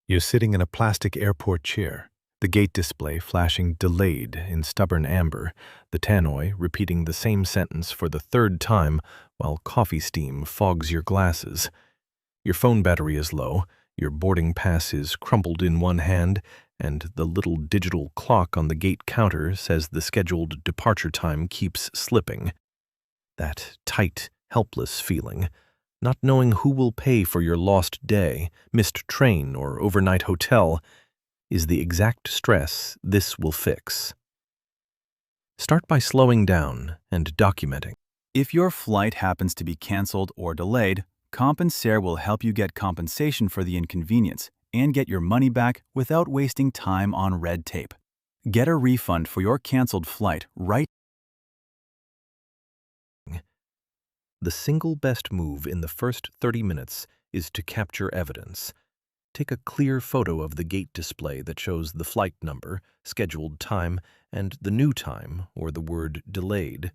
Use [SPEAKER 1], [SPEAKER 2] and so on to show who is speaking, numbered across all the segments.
[SPEAKER 1] You're sitting in a plastic airport chair, the gate display flashing delayed in stubborn amber, the tannoy repeating the same sentence for the third time while coffee steam fogs your glasses. Your phone battery is low, your boarding pass is crumpled in one hand, and the little digital clock on the gate counter says the scheduled departure time keeps slipping. That tight, helpless feeling, not knowing who will pay for your lost day, missed train, or overnight hotel, is the exact stress this will fix. Start by slowing down and documenting.
[SPEAKER 2] If your flight happens to be canceled or delayed, Compensair will help you get compensation for the inconvenience and get your money back without wasting time on red tape. Get a refund for your canceled flight right.
[SPEAKER 1] The single best move in the first 30 minutes is to capture evidence. Take a clear photo of the gate display that shows the flight number, scheduled time, and the new time, or the word delayed.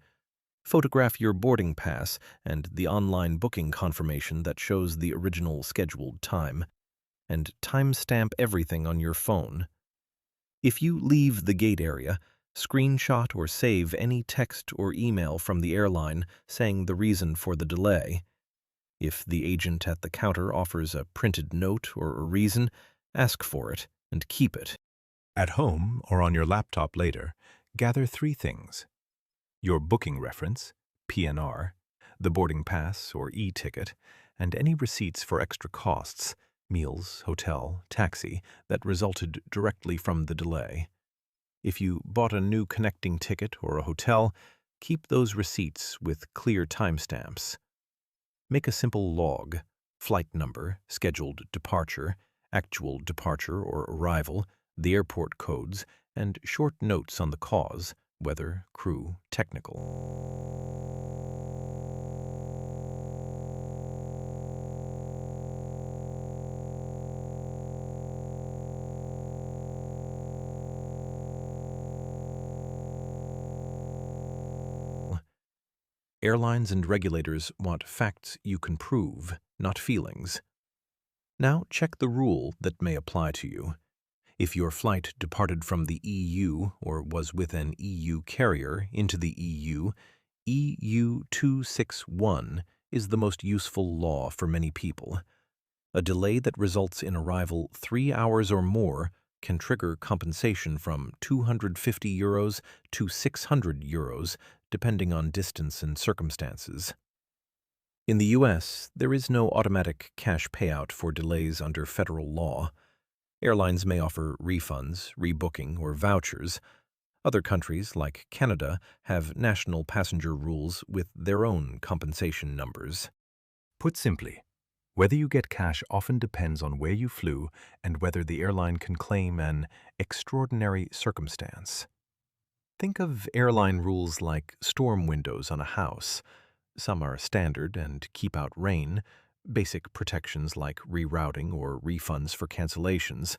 [SPEAKER 1] Photograph your boarding pass and the online booking confirmation that shows the original scheduled time, and timestamp everything on your phone. If you leave the gate area, screenshot or save any text or email from the airline saying the reason for the delay. If the agent at the counter offers a printed note or a reason, ask for it and keep it.
[SPEAKER 3] At home or on your laptop later, gather 3 things: your booking reference, PNR, the boarding pass or e-ticket, and any receipts for extra costs, meals, hotel, taxi, that resulted directly from the delay. If you bought a new connecting ticket or a hotel, keep those receipts with clear timestamps. Make a simple log: flight number, scheduled departure, actual departure or arrival, the airport codes, and short notes on the cause, weather, crew, technical. Airlines and regulators want facts you can prove, not feelings. Now check the rule that may apply to you. If your flight departed from the EU or was with an EU carrier into the EU, EU 261 is the most useful law for many people. A delay that results in arrival 3 hours or more can trigger compensation from €250 to €600, depending on distance and circumstances. In the U.S., there is no automatic cash payout for delays under federal law. Airlines may offer refunds, rebooking, or vouchers. Other countries, like Canada, have national passenger rules with their own compensation numbers. Put simply, whether you get cash often depends on where you flew and whether the airline can claim an extraordinary circumstance.
[SPEAKER 1] Think of airline rules like storm windows on a house. Some are standard and keep out rain, basic protections like rerouting or refunds for cancellations.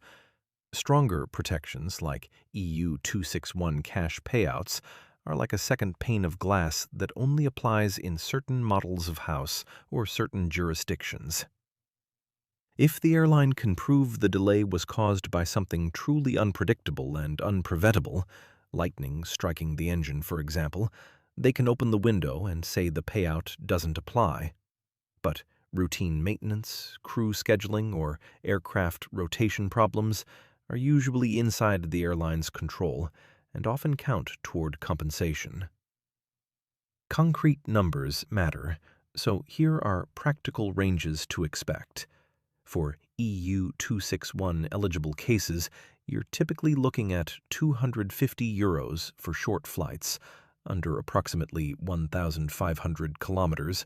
[SPEAKER 1] Stronger protections like EU 261 cash payouts are like a second pane of glass that only applies in certain models of house or certain jurisdictions. If the airline can prove the delay was caused by something truly unpredictable and unpreventable, lightning striking the engine, for example, they can open the window and say the payout doesn't apply. But routine maintenance, crew scheduling, or aircraft rotation problems are usually inside the airline's control and often count toward compensation. Concrete numbers matter, so here are practical ranges to expect. For EU 261 eligible cases, you're typically looking at €250 for short flights, under approximately 1,500 kilometers,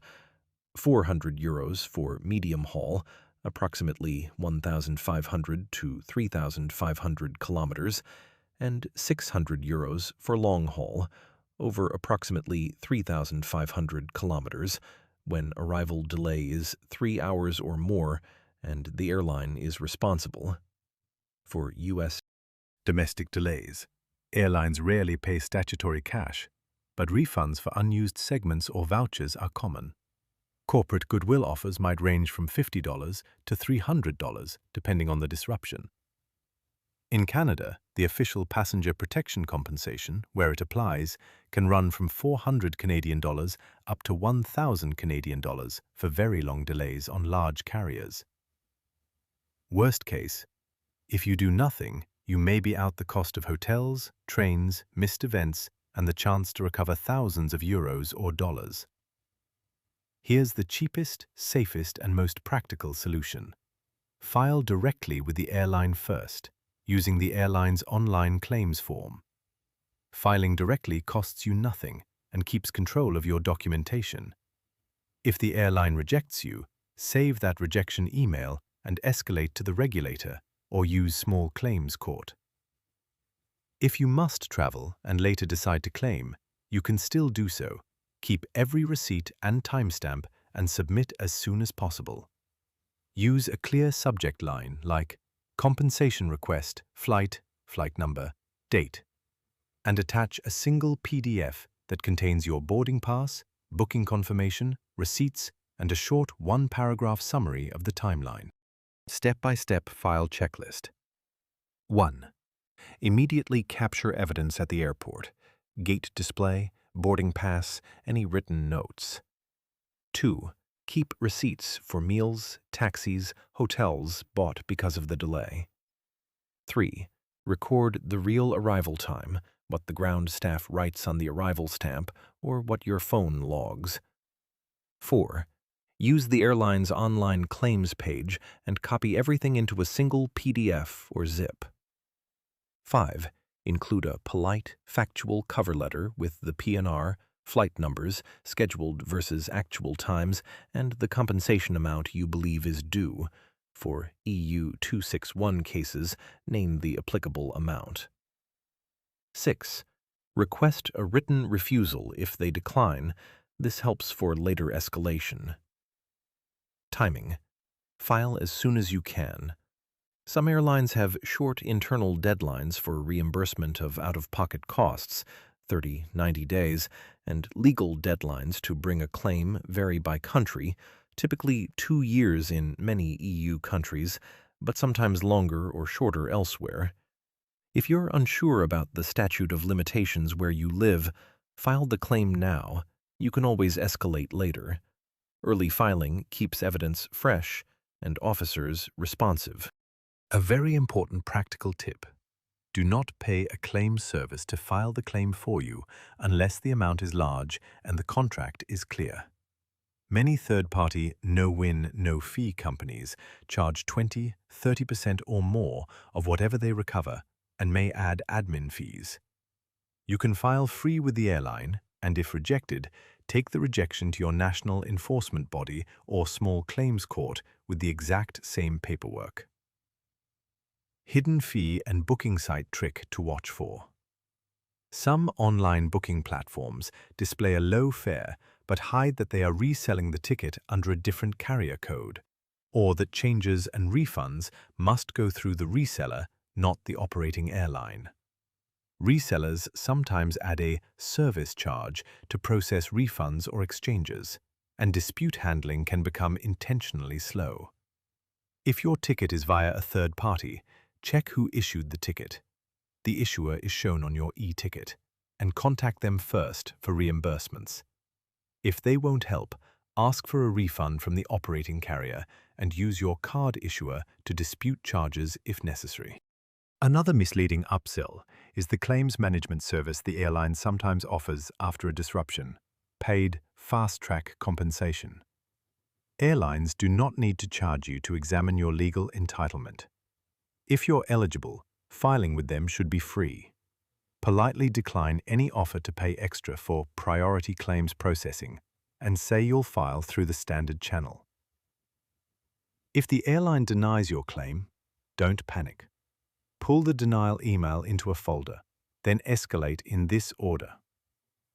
[SPEAKER 1] €400 for medium haul, approximately 1,500 to 3,500 kilometers, and €600 for long haul, over approximately 3,500 kilometers, when arrival delay is 3 hours or more and the airline is responsible. For U.S.
[SPEAKER 3] Domestic delays. Airlines rarely pay statutory cash, but refunds for unused segments or vouchers are common.
[SPEAKER 2] Corporate goodwill offers might range from $50 to $300, depending on the disruption. In Canada, the official passenger protection compensation, where it applies, can run from 400 Canadian dollars up to 1,000 Canadian dollars for very long delays on large carriers. Worst case, if you do nothing, you may be out the cost of hotels, trains, missed events, and the chance to recover thousands of euros or dollars. Here's the cheapest, safest, and most practical solution. File directly with the airline first, using the airline's online claims form. Filing directly costs you nothing and keeps control of your documentation. If the airline rejects you, save that rejection email and escalate to the regulator or use small claims court. If you must travel and later decide to claim, you can still do so. Keep every receipt and timestamp and submit as soon as possible. Use a clear subject line like compensation request, flight number, date, and attach a single PDF that contains your boarding pass, booking confirmation, receipts, and a short one-paragraph summary of the timeline.
[SPEAKER 1] Step-by-step file checklist. 1. Immediately capture evidence at the airport: gate display, boarding pass, any written notes. 2. Keep receipts for meals, taxis, hotels bought because of the delay. 3. Record the real arrival time, what the ground staff writes on the arrival stamp, or what your phone logs. 4. Use the airline's online claims page and copy everything into a single PDF or zip. 5. Include a polite, factual cover letter with the PNR, flight numbers, scheduled versus actual times, and the compensation amount you believe is due. For EU 261 cases, name the applicable amount. 6. Request a written refusal if they decline. This helps for later escalation. Timing. File as soon as you can. Some airlines have short internal deadlines for reimbursement of out-of-pocket costs, 30, 90 days, and legal deadlines to bring a claim vary by country, typically 2 years in many EU countries, but sometimes longer or shorter elsewhere. If you're unsure about the statute of limitations where you live, file the claim now. You can always escalate later. Early filing keeps evidence fresh and officers responsive. A very important practical tip: do not pay a claim service to file the claim for you unless the amount is large and the contract is clear. Many third-party no-win, no-fee companies charge 20, 30% or more of whatever they recover and may add admin fees. You can file free with the airline, and if rejected, take the rejection to your national enforcement body or small claims court with the exact same paperwork. Hidden fee and booking site trick to watch for. Some online booking platforms display a low fare but hide that they are reselling the ticket under a different carrier code, or that changes and refunds must go through the reseller, not the operating airline. Resellers sometimes add a service charge to process refunds or exchanges, and dispute handling can become intentionally slow. If your ticket is via a third party, check who issued the ticket. The issuer is shown on your e-ticket, and contact them first for reimbursements. If they won't help, ask for a refund from the operating carrier and use your card issuer to dispute charges if necessary. Another misleading upsell is the claims management service the airline sometimes offers after a disruption: paid fast-track compensation. Airlines do not need to charge you to examine your legal entitlement. If you're eligible, filing with them should be free. Politely decline any offer to pay extra for priority claims processing and say you'll file through the standard channel. If the airline denies your claim, don't panic. Pull the denial email into a folder, then escalate in this order.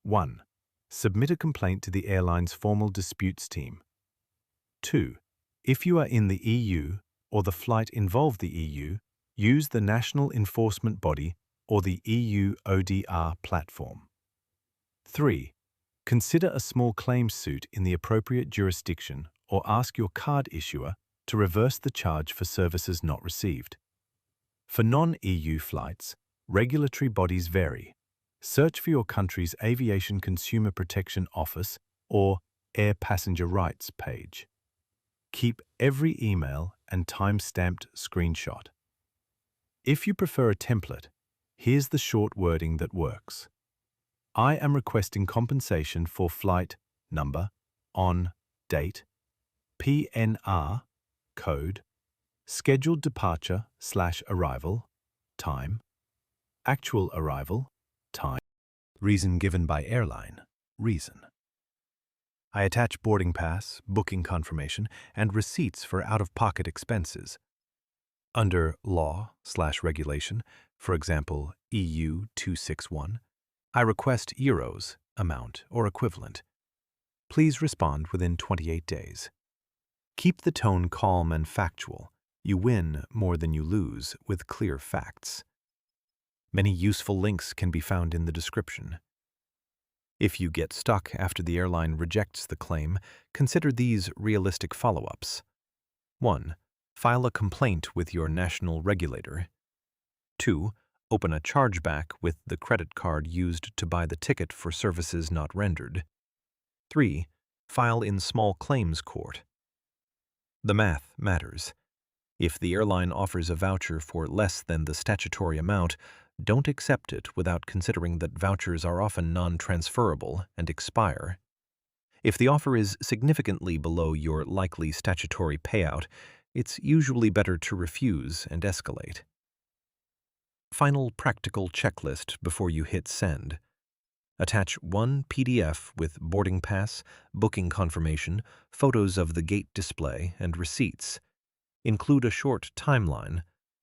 [SPEAKER 1] 1. Submit a complaint to the airline's formal disputes team. 2. If you are in the EU or the flight involved the EU, use the National Enforcement Body or the EU ODR platform. 3.
[SPEAKER 2] Consider a small claims suit in the appropriate jurisdiction or ask your card issuer to reverse the charge for services not received. For non-EU flights, regulatory bodies vary. Search for your country's Aviation Consumer Protection Office or Air Passenger Rights page. Keep every email and time-stamped screenshot. If you prefer a template, here's the short wording that works. I am requesting compensation for flight number, on, date, PNR, code, scheduled departure/arrival, time, actual arrival, time, reason given by airline, reason. I attach boarding pass, booking confirmation, and receipts for out-of-pocket expenses. Under law/regulation, for example, EU 261, I request euros, amount, or equivalent. Please respond within 28 days. Keep the tone calm and factual. You win more than you lose with clear facts. Many useful links can be found in the description. If you get stuck after the airline rejects the claim, consider these realistic follow-ups. 1. File a complaint with your national regulator. 2. Open a chargeback with the credit card used to buy the ticket for services not rendered. 3. File in small claims court. The math matters. If the airline offers a voucher for less than the statutory amount, don't accept it without considering that vouchers are often non-transferable and expire. If the offer is significantly below your likely statutory payout, it's usually better to refuse and escalate. Final practical checklist before you hit send. Attach one PDF with boarding pass, booking confirmation, photos of the gate display, and receipts. Include a short timeline.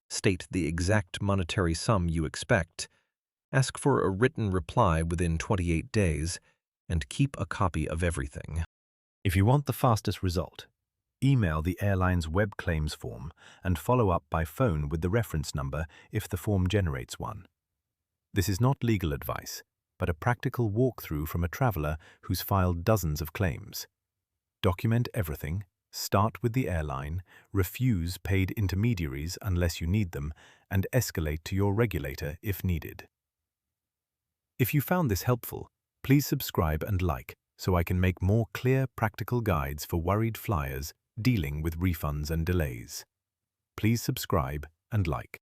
[SPEAKER 2] State the exact monetary sum you expect. Ask for a written reply within 28 days, and keep a copy of everything. If you want the fastest result, email the airline's web claims form and follow up by phone with the reference number if the form generates one. This is not legal advice, but a practical walkthrough from a traveler who's filed dozens of claims. Document everything, start with the airline, refuse paid intermediaries unless you need them, and escalate to your regulator if needed. If you found this helpful, please subscribe and like so I can make more clear, practical guides for worried flyers dealing with refunds and delays. Please subscribe and like.